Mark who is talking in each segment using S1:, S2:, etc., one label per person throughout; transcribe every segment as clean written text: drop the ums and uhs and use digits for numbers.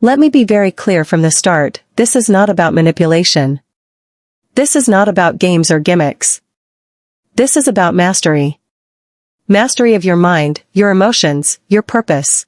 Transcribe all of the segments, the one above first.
S1: Let me be very clear from the start, this is not about manipulation. This is not about games or gimmicks. This is about mastery. Mastery of your mind, your emotions, your purpose.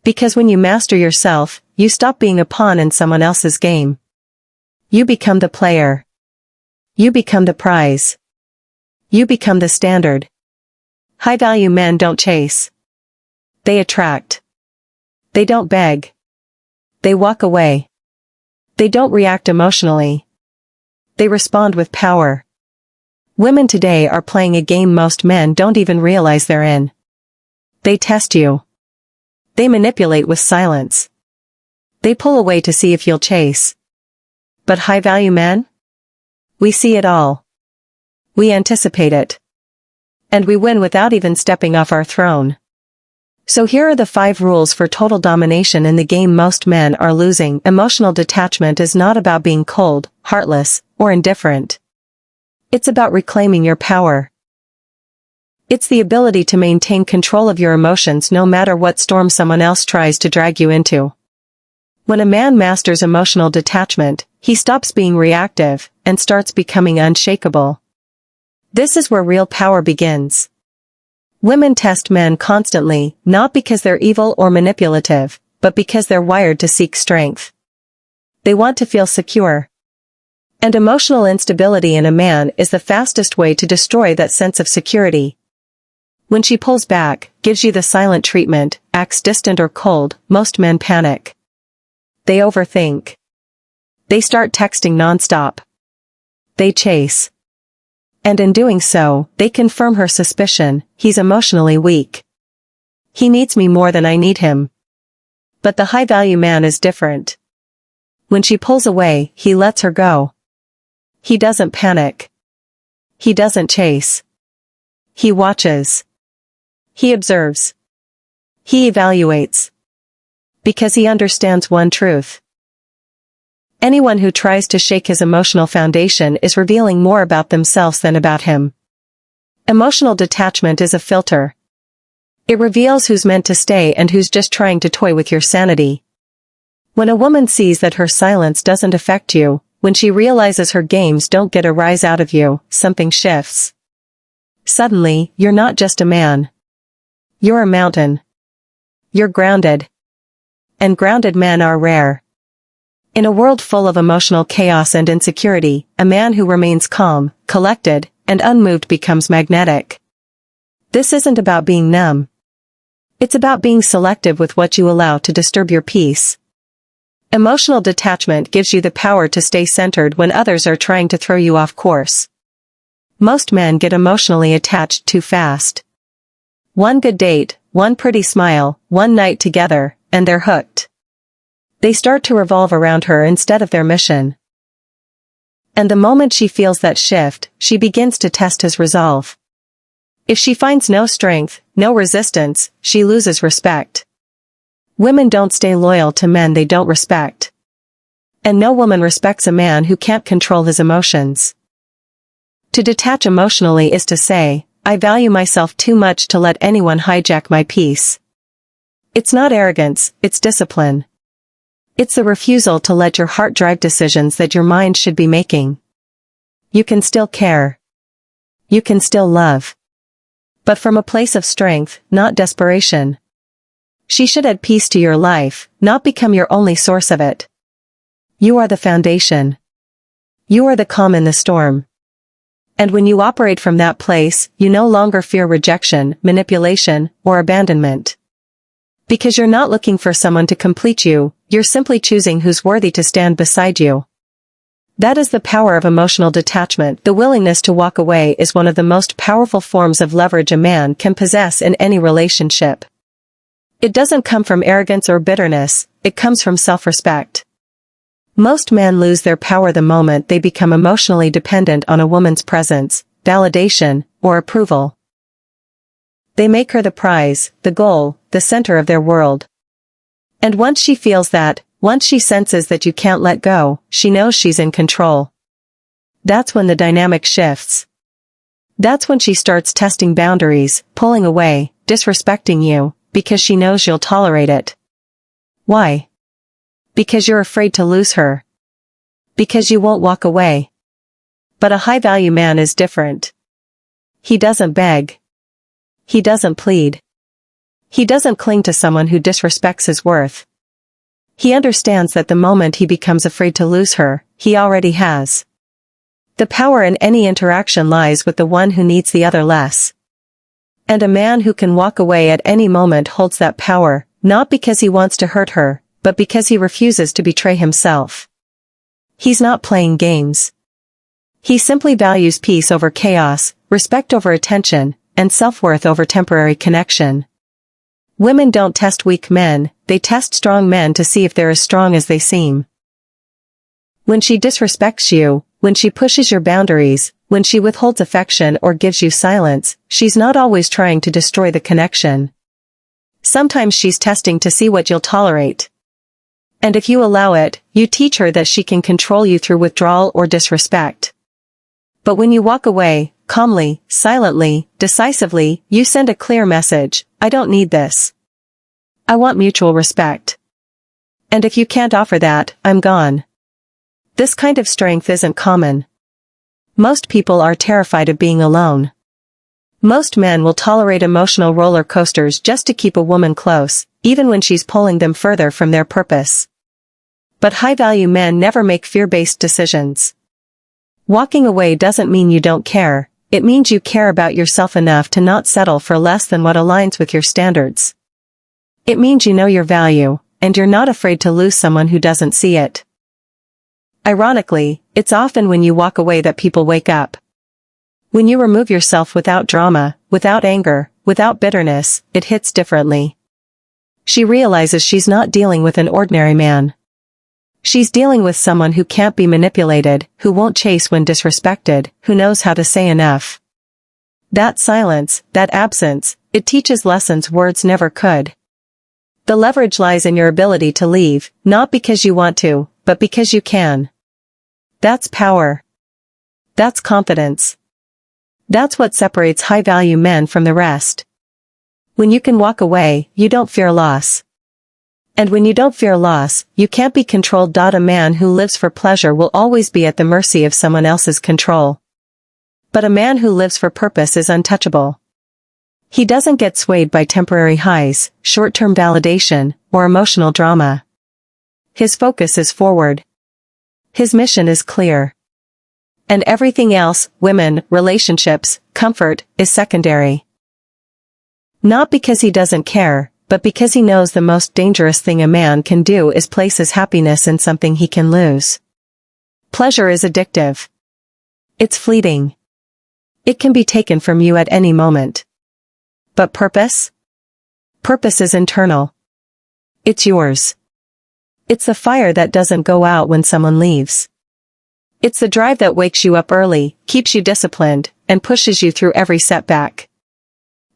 S1: Because when you master yourself, you stop being a pawn in someone else's game. You become the player. You become the prize. You become the standard. High-value men don't chase. They attract. They don't beg. They walk away. They don't react emotionally. They respond with power. Women today are playing a game most men don't even realize they're in. They test you. They manipulate with silence. They pull away to see if you'll chase. But high-value men? We see it all. We anticipate it. And we win without even stepping off our throne. So here are the 5 rules for total domination in the game most men are losing. Emotional detachment is not about being cold, heartless, or indifferent. It's about reclaiming your power. It's the ability to maintain control of your emotions no matter what storm someone else tries to drag you into. When a man masters emotional detachment, he stops being reactive and starts becoming unshakable. This is where real power begins. Women test men constantly, not because they're evil or manipulative, but because they're wired to seek strength. They want to feel secure. And emotional instability in a man is the fastest way to destroy that sense of security. When she pulls back, gives you the silent treatment, acts distant or cold, most men panic. They overthink. They start texting nonstop. They chase. And in doing so, they confirm her suspicion, he's emotionally weak. He needs me more than I need him. But the high-value man is different. When she pulls away, he lets her go. He doesn't panic. He doesn't chase. He watches. He observes. He evaluates. Because he understands one truth. Anyone who tries to shake his emotional foundation is revealing more about themselves than about him. Emotional detachment is a filter. It reveals who's meant to stay and who's just trying to toy with your sanity. When a woman sees that her silence doesn't affect you, when she realizes her games don't get a rise out of you, something shifts. Suddenly, you're not just a man. You're a mountain. You're grounded. And grounded men are rare. In a world full of emotional chaos and insecurity, a man who remains calm, collected, and unmoved becomes magnetic. This isn't about being numb. It's about being selective with what you allow to disturb your peace. Emotional detachment gives you the power to stay centered when others are trying to throw you off course. Most men get emotionally attached too fast. One good date, one pretty smile, one night together, and they're hooked. They start to revolve around her instead of their mission. And the moment she feels that shift, she begins to test his resolve. If she finds no strength, no resistance, she loses respect. Women don't stay loyal to men they don't respect. And no woman respects a man who can't control his emotions. To detach emotionally is to say, I value myself too much to let anyone hijack my peace. It's not arrogance, it's discipline. It's the refusal to let your heart drive decisions that your mind should be making. You can still care. You can still love. But from a place of strength, not desperation. She should add peace to your life, not become your only source of it. You are the foundation. You are the calm in the storm. And when you operate from that place, you no longer fear rejection, manipulation, or abandonment. Because you're not looking for someone to complete you, you're simply choosing who's worthy to stand beside you. That is the power of emotional detachment. The willingness to walk away is one of the most powerful forms of leverage a man can possess in any relationship. It doesn't come from arrogance or bitterness, it comes from self-respect. Most men lose their power the moment they become emotionally dependent on a woman's presence, validation, or approval. They make her the prize, the goal, the center of their world. And once she feels that, once she senses that you can't let go, she knows she's in control. That's when the dynamic shifts. That's when she starts testing boundaries, pulling away, disrespecting you, because she knows you'll tolerate it. Why? Because you're afraid to lose her. Because you won't walk away. But a high-value man is different. He doesn't beg. He doesn't plead. He doesn't cling to someone who disrespects his worth. He understands that the moment he becomes afraid to lose her, he already has. The power in any interaction lies with the one who needs the other less. And a man who can walk away at any moment holds that power, not because he wants to hurt her, but because he refuses to betray himself. He's not playing games. He simply values peace over chaos, respect over attention, and self-worth over temporary connection. Women don't test weak men, they test strong men to see if they're as strong as they seem. When she disrespects you, when she pushes your boundaries, when she withholds affection or gives you silence, she's not always trying to destroy the connection. Sometimes she's testing to see what you'll tolerate. And if you allow it, you teach her that she can control you through withdrawal or disrespect. But when you walk away, calmly, silently, decisively, you send a clear message: I don't need this. I want mutual respect. And if you can't offer that, I'm gone. This kind of strength isn't common. Most people are terrified of being alone. Most men will tolerate emotional roller coasters just to keep a woman close, even when she's pulling them further from their purpose. But high-value men never make fear-based decisions. Walking away doesn't mean you don't care, it means you care about yourself enough to not settle for less than what aligns with your standards. It means you know your value, and you're not afraid to lose someone who doesn't see it. Ironically, it's often when you walk away that people wake up. When you remove yourself without drama, without anger, without bitterness, it hits differently. She realizes she's not dealing with an ordinary man. She's dealing with someone who can't be manipulated, who won't chase when disrespected, who knows how to say enough. That silence, that absence, it teaches lessons words never could. The leverage lies in your ability to leave, not because you want to, but because you can. That's power. That's confidence. That's what separates high-value men from the rest. When you can walk away, you don't fear loss. And when you don't fear loss, you can't be controlled. A man who lives for pleasure will always be at the mercy of someone else's control. But a man who lives for purpose is untouchable. He doesn't get swayed by temporary highs, short-term validation, or emotional drama. His focus is forward. His mission is clear. And everything else, women, relationships, comfort, is secondary. Not because he doesn't care, but because he knows the most dangerous thing a man can do is place his happiness in something he can lose. Pleasure is addictive. It's fleeting. It can be taken from you at any moment. But purpose? Purpose is internal. It's yours. It's the fire that doesn't go out when someone leaves. It's the drive that wakes you up early, keeps you disciplined, and pushes you through every setback.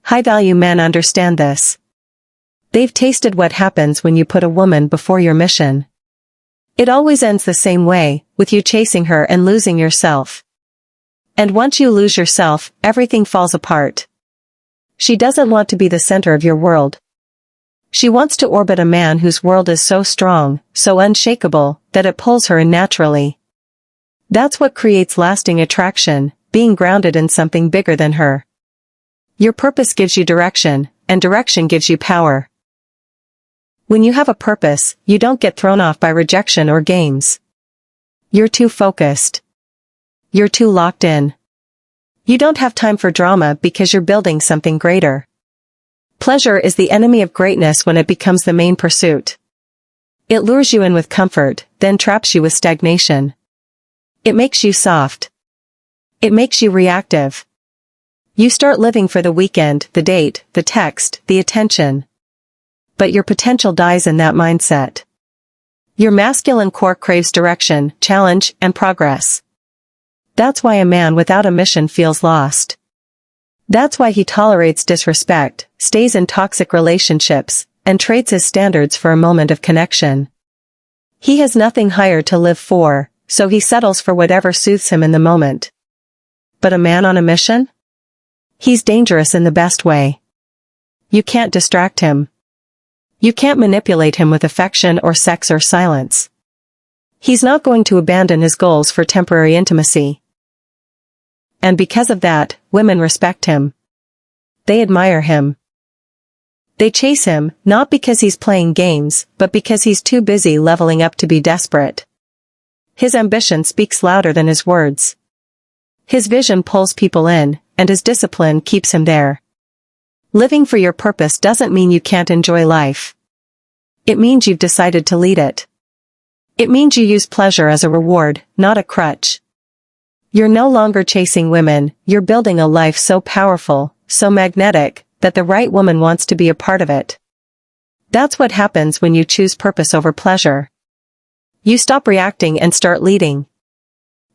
S1: High-value men understand this. They've tasted what happens when you put a woman before your mission. It always ends the same way, with you chasing her and losing yourself. And once you lose yourself, everything falls apart. She doesn't want to be the center of your world. She wants to orbit a man whose world is so strong, so unshakable, that it pulls her in naturally. That's what creates lasting attraction, being grounded in something bigger than her. Your purpose gives you direction, and direction gives you power. When you have a purpose, you don't get thrown off by rejection or games. You're too focused. You're too locked in. You don't have time for drama because you're building something greater. Pleasure is the enemy of greatness when it becomes the main pursuit. It lures you in with comfort, then traps you with stagnation. It makes you soft. It makes you reactive. You start living for the weekend, the date, the text, the attention. But your potential dies in that mindset. Your masculine core craves direction, challenge, and progress. That's why a man without a mission feels lost. That's why he tolerates disrespect, stays in toxic relationships, and trades his standards for a moment of connection. He has nothing higher to live for, so he settles for whatever soothes him in the moment. But a man on a mission? He's dangerous in the best way. You can't distract him. You can't manipulate him with affection or sex or silence. He's not going to abandon his goals for temporary intimacy. And because of that, women respect him. They admire him. They chase him, not because he's playing games, but because he's too busy leveling up to be desperate. His ambition speaks louder than his words. His vision pulls people in, and his discipline keeps him there. Living for your purpose doesn't mean you can't enjoy life. It means you've decided to lead it. It means you use pleasure as a reward, not a crutch. You're no longer chasing women, you're building a life so powerful, so magnetic, that the right woman wants to be a part of it. That's what happens when you choose purpose over pleasure. You stop reacting and start leading.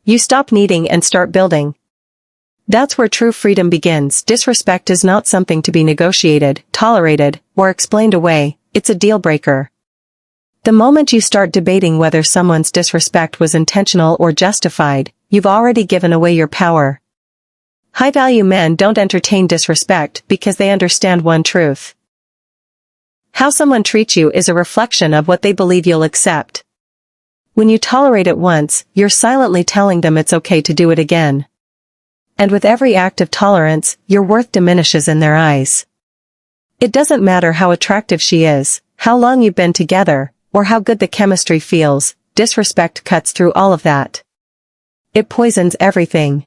S1: You stop needing and start building. That's where true freedom begins. Disrespect is not something to be negotiated, tolerated, or explained away, it's a deal breaker. The moment you start debating whether someone's disrespect was intentional or justified, you've already given away your power. High-value men don't entertain disrespect because they understand one truth. How someone treats you is a reflection of what they believe you'll accept. When you tolerate it once, you're silently telling them it's okay to do it again. And with every act of tolerance, your worth diminishes in their eyes. It doesn't matter how attractive she is, how long you've been together, or how good the chemistry feels, disrespect cuts through all of that. It poisons everything.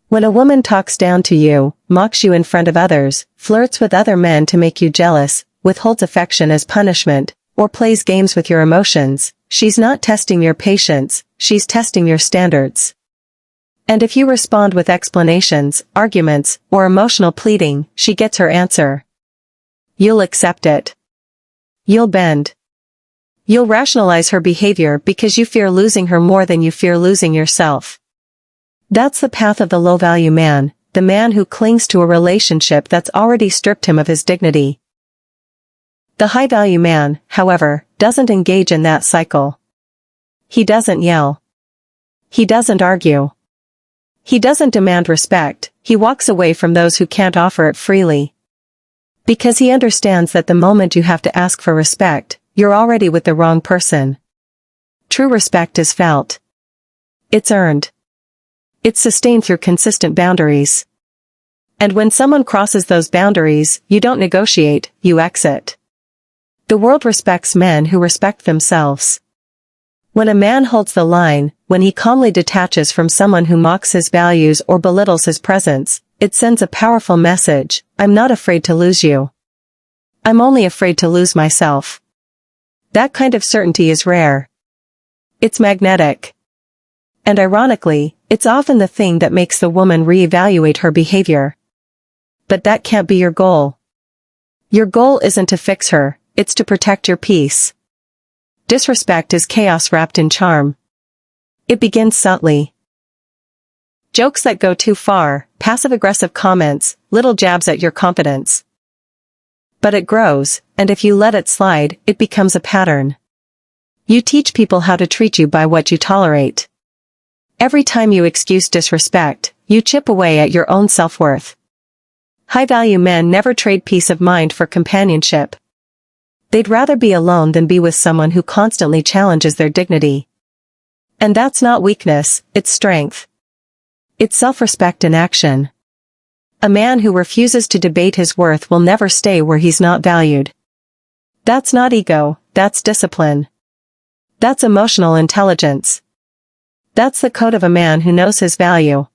S1: When a woman talks down to you, mocks you in front of others, flirts with other men to make you jealous, withholds affection as punishment, or plays games with your emotions, she's not testing your patience, she's testing your standards. And if you respond with explanations, arguments, or emotional pleading, she gets her answer. You'll accept it. You'll bend. You'll rationalize her behavior because you fear losing her more than you fear losing yourself. That's the path of the low-value man, the man who clings to a relationship that's already stripped him of his dignity. The high-value man, however, doesn't engage in that cycle. He doesn't yell. He doesn't argue. He doesn't demand respect, he walks away from those who can't offer it freely. Because he understands that the moment you have to ask for respect, you're already with the wrong person. True respect is felt. It's earned. It's sustained through consistent boundaries. And when someone crosses those boundaries, you don't negotiate, you exit. The world respects men who respect themselves. When a man holds the line, when he calmly detaches from someone who mocks his values or belittles his presence, it sends a powerful message: I'm not afraid to lose you. I'm only afraid to lose myself. That kind of certainty is rare. It's magnetic. And ironically, it's often the thing that makes the woman reevaluate her behavior. But that can't be your goal. Your goal isn't to fix her, it's to protect your peace. Disrespect is chaos wrapped in charm. It begins subtly. Jokes that go too far, passive-aggressive comments, little jabs at your confidence. But it grows, and if you let it slide, it becomes a pattern. You teach people how to treat you by what you tolerate. Every time you excuse disrespect, you chip away at your own self-worth. High-value men never trade peace of mind for companionship. They'd rather be alone than be with someone who constantly challenges their dignity. And that's not weakness, it's strength. It's self-respect in action. A man who refuses to debate his worth will never stay where he's not valued. That's not ego, that's discipline. That's emotional intelligence. That's the code of a man who knows his value.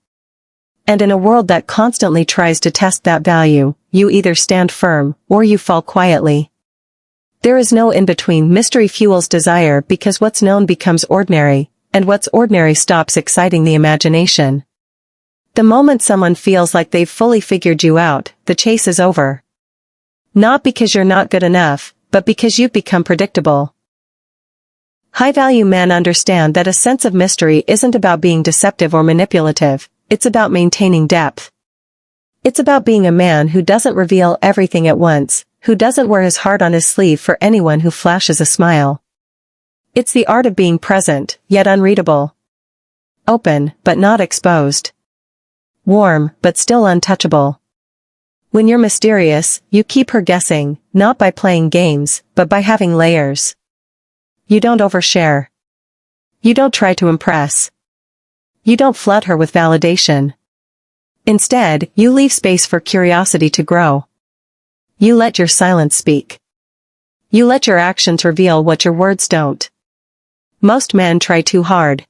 S1: And in a world that constantly tries to test that value, you either stand firm, or you fall quietly. There is no in-between. Mystery fuels desire because what's known becomes ordinary, and what's ordinary stops exciting the imagination. The moment someone feels like they've fully figured you out, the chase is over. Not because you're not good enough, but because you've become predictable. High-value men understand that a sense of mystery isn't about being deceptive or manipulative, it's about maintaining depth. It's about being a man who doesn't reveal everything at once, who doesn't wear his heart on his sleeve for anyone who flashes a smile. It's the art of being present, yet unreadable. Open, but not exposed. Warm, but still untouchable. When you're mysterious, you keep her guessing, not by playing games, but by having layers. You don't overshare. You don't try to impress. You don't flood her with validation. Instead, you leave space for curiosity to grow. You let your silence speak. You let your actions reveal what your words don't. Most men try too hard.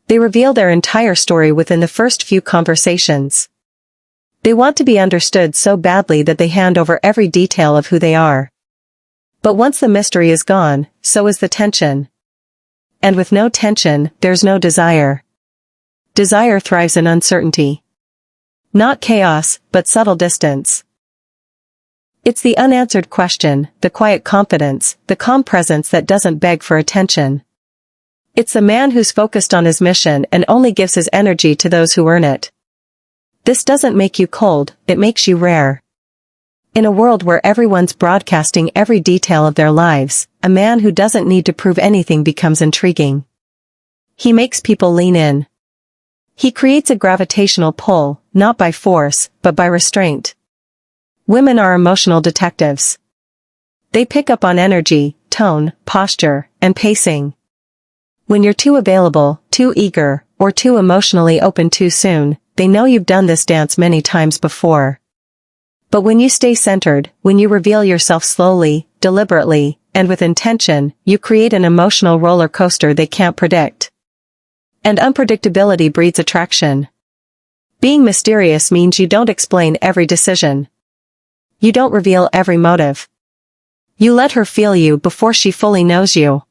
S1: They reveal their entire story within the first few conversations. They want to be understood so badly that they hand over every detail of who they are. But once the mystery is gone, so is the tension. And with no tension, there's no desire. Desire thrives in uncertainty. Not chaos, but subtle distance. It's the unanswered question, the quiet confidence, the calm presence that doesn't beg for attention. It's the man who's focused on his mission and only gives his energy to those who earn it. This doesn't make you cold, it makes you rare. In a world where everyone's broadcasting every detail of their lives, a man who doesn't need to prove anything becomes intriguing. He makes people lean in. He creates a gravitational pull, not by force, but by restraint. Women are emotional detectives. They pick up on energy, tone, posture, and pacing. When you're too available, too eager, or too emotionally open too soon, they know you've done this dance many times before. But when you stay centered, when you reveal yourself slowly, deliberately, and with intention, you create an emotional roller coaster they can't predict. And unpredictability breeds attraction. Being mysterious means you don't explain every decision. You don't reveal every motive. You let her feel you before she fully knows you.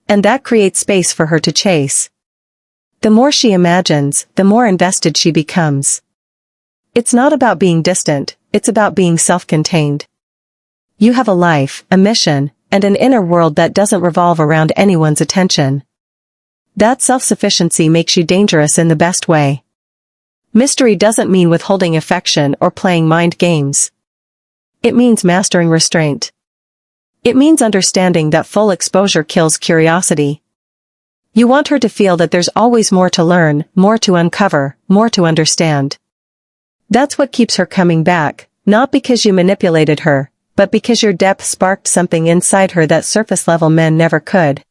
S1: And that creates space for her to chase. The more she imagines, the more invested she becomes. It's not about being distant, it's about being self-contained. You have a life, a mission, and an inner world that doesn't revolve around anyone's attention. That self-sufficiency makes you dangerous in the best way. Mystery doesn't mean withholding affection or playing mind games. It means mastering restraint. It means understanding that full exposure kills curiosity. You want her to feel that there's always more to learn, more to uncover, more to understand. That's what keeps her coming back, not because you manipulated her, but because your depth sparked something inside her that surface-level men never could.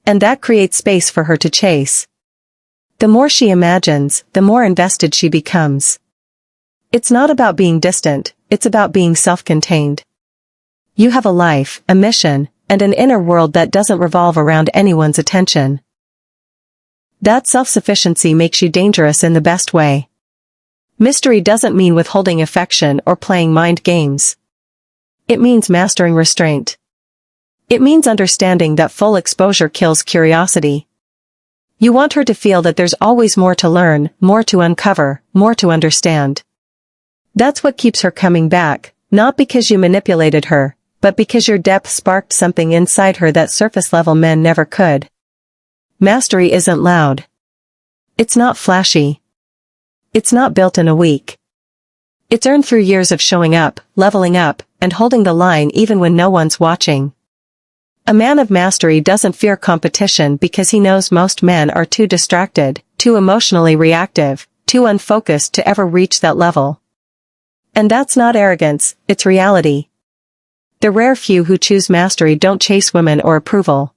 S1: And that creates space for her to chase. The more she imagines, the more invested she becomes. It's not about being distant, it's about being self-contained. You have a life, a mission, and an inner world that doesn't revolve around anyone's attention. That self-sufficiency makes you dangerous in the best way. Mystery doesn't mean withholding affection or playing mind games. It means mastering restraint. It means understanding that full exposure kills curiosity. You want her to feel that there's always more to learn, more to uncover, more to understand. That's what keeps her coming back, not because you manipulated her, but because your depth sparked something inside her that surface-level men never could. Mastery isn't loud. It's not flashy. It's not built in a week. It's earned through years of showing up, leveling up, and holding the line even when no one's watching. A man of mastery doesn't fear competition because he knows most men are too distracted, too emotionally reactive, too unfocused to ever reach that level. And that's not arrogance, it's reality. The rare few who choose mastery don't chase women or approval.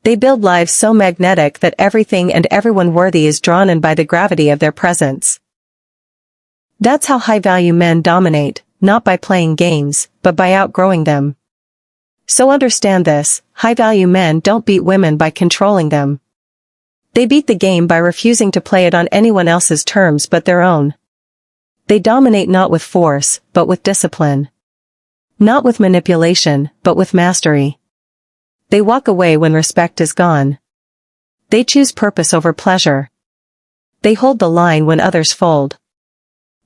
S1: They build lives so magnetic that everything and everyone worthy is drawn in by the gravity of their presence. That's how high-value men dominate, not by playing games, but by outgrowing them. So understand this, high-value men don't beat women by controlling them. They beat the game by refusing to play it on anyone else's terms but their own. They dominate not with force, but with discipline. Not with manipulation, but with mastery. They walk away when respect is gone. They choose purpose over pleasure. They hold the line when others fold.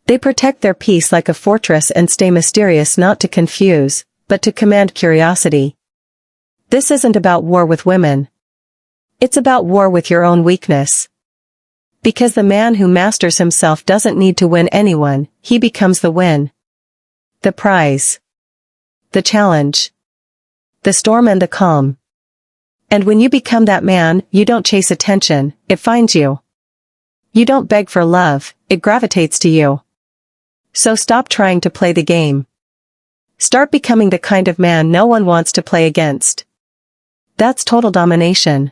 S1: They protect their peace like a fortress and stay mysterious not to confuse, but to command curiosity. This isn't about war with women. It's about war with your own weakness. Because the man who masters himself doesn't need to win anyone, he becomes the win. The prize. The challenge. The storm and the calm. And when you become that man, you don't chase attention, it finds you. You don't beg for love, it gravitates to you. So stop trying to play the game. Start becoming the kind of man no one wants to play against. That's total domination.